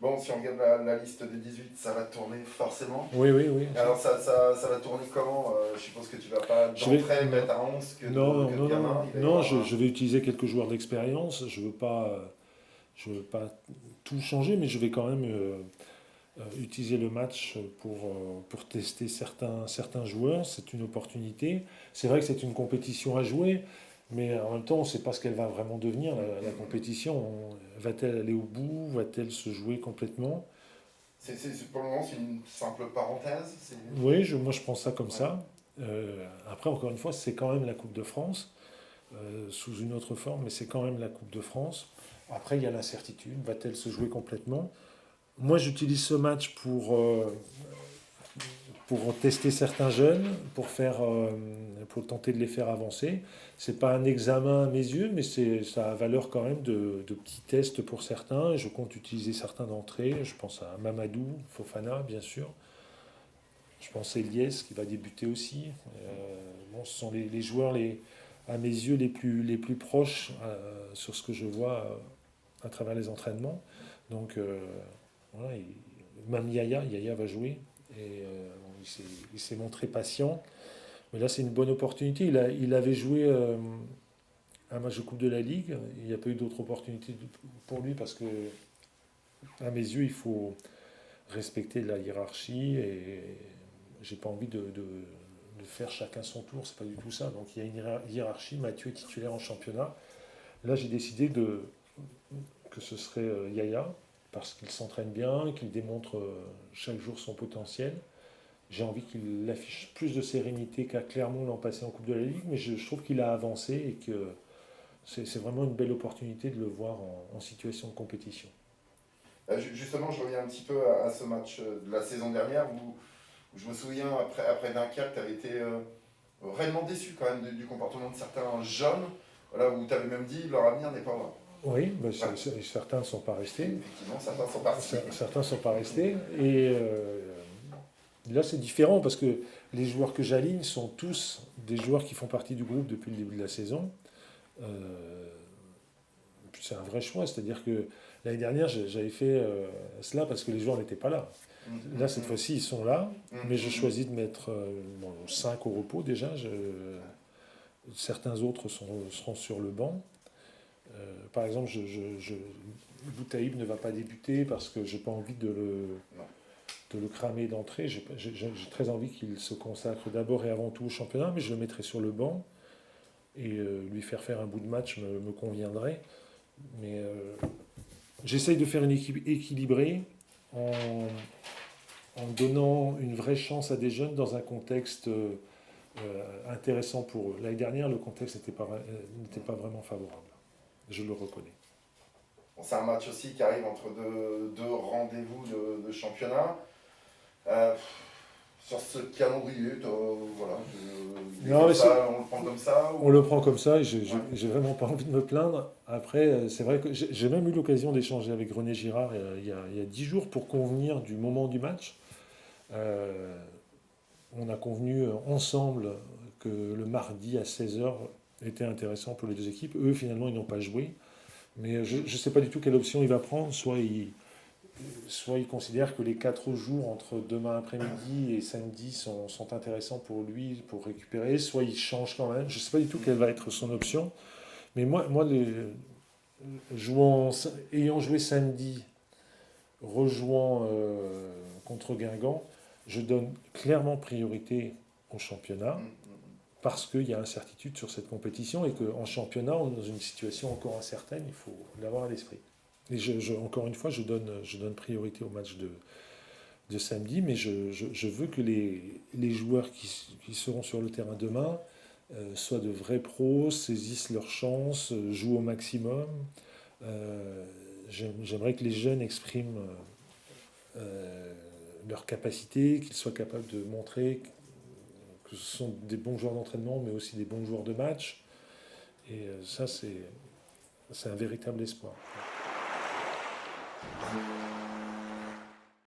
Bon, si on regarde la liste des 18, ça va tourner forcément. Oui, oui, oui. Alors ça va tourner comment? Je suppose que tu vas pas Je vais, d'entrée non, mettre à 11 non, que de non, gamin. non, Il va y non, avoir je vais utiliser quelques joueurs d'expérience. Je veux pas tout changer, mais je vais quand même utiliser le match pour tester certains joueurs. C'est une opportunité. C'est vrai que c'est une compétition à jouer, mais en même temps, on ne sait pas ce qu'elle va vraiment devenir, la compétition. Va-t-elle aller au bout? Va-t-elle se jouer complètement? pour le moment, c'est une simple parenthèse. Oui, moi je pense ça comme Ouais. ça. Après, encore une fois, c'est quand même la Coupe de France, sous une autre forme, mais c'est quand même la Coupe de France. Après, il y a l'incertitude. Va-t-elle se jouer complètement? Moi, j'utilise ce match pour tester certains jeunes, pour tenter de les faire avancer. C'est pas un examen à mes yeux, mais ça a valeur quand même de petits tests pour certains. Je compte utiliser certains d'entrée. Je pense à Mamadou, Fofana, bien sûr. Je pense à Eliès qui va débuter aussi. Bon, ce sont les joueurs, à mes yeux, les plus proches sur ce que je vois à travers les entraînements. Donc, voilà, même Yaya va jouer. Et il s'est montré patient. Mais là, c'est une bonne opportunité. Il avait joué un match de Coupe de la Ligue. Il n'y a pas eu d'autre opportunité pour lui parce que, à mes yeux, il faut respecter la hiérarchie et j'ai pas envie de faire chacun son tour. C'est pas du tout ça. Donc il y a une hiérarchie. Mathieu est titulaire en championnat. Là, j'ai décidé que ce serait Yaya parce qu'il s'entraîne bien, qu'il démontre chaque jour son potentiel. J'ai envie qu'il affiche plus de sérénité qu'à Clermont l'an passé en Coupe de la Ligue, mais je trouve qu'il a avancé et que c'est vraiment une belle opportunité de le voir en situation de compétition. Justement, je reviens un petit peu à ce match de la saison dernière où je me souviens, après Dunkerque, tu avais été réellement déçu quand même du comportement de certains jeunes, voilà, où tu avais même dit leur avenir n'est pas là. Oui, mais Voilà. certains ne sont pas restés. Effectivement, certains sont partis. Certains ne sont pas restés. Et là, c'est différent parce que les joueurs que j'aligne sont tous des joueurs qui font partie du groupe depuis le début de la saison. Euh, c'est un vrai choix, c'est-à-dire que l'année dernière, j'avais fait cela parce que les joueurs n'étaient pas là. Là, cette fois-ci, ils sont là, mais je choisis de mettre 5 au repos déjà. Certains autres seront sur le banc. Par exemple, Boutaïb ne va pas débuter parce que j'ai pas envie de le cramer d'entrée. J'ai très envie qu'il se consacre d'abord et avant tout au championnat, mais je le mettrai sur le banc et lui faire un bout de match me conviendrait. Mais j'essaye de faire une équipe équilibrée en, en donnant une vraie chance à des jeunes dans un contexte intéressant pour eux. L'année dernière, le contexte n'était pas vraiment favorable. Je le reconnais. Bon, c'est un match aussi qui arrive entre deux rendez-vous de championnat. Euh, sur ce calendrier, voilà, Non, mais on le prend comme ça on le prend comme ça et Ouais. j'ai vraiment pas envie de me plaindre. Après, c'est vrai que j'ai même eu l'occasion d'échanger avec René Girard il y a 10 jours pour convenir du moment du match. Euh, on a convenu ensemble que le mardi à 16h était intéressant pour les deux équipes. Eux, finalement, ils n'ont pas joué. Mais je ne sais pas du tout quelle option il va prendre. Soit il considère que les 4 jours entre demain après-midi et samedi sont intéressants pour lui pour récupérer, soit il change quand même. Je ne sais pas du tout quelle va être son option. Mais moi ayant joué samedi, rejouant contre Guingamp, je donne clairement priorité au championnat parce qu'il y a incertitude sur cette compétition et qu'en championnat, on est dans une situation encore incertaine, il faut l'avoir à l'esprit. Et encore une fois, je donne priorité au match de samedi, mais je veux que les joueurs qui seront sur le terrain demain soient de vrais pros, saisissent leur chance, jouent au maximum. Euh, J'aimerais que les jeunes expriment leur capacité, qu'ils soient capables de montrer que ce sont des bons joueurs d'entraînement, mais aussi des bons joueurs de match. Et ça, c'est un véritable espoir.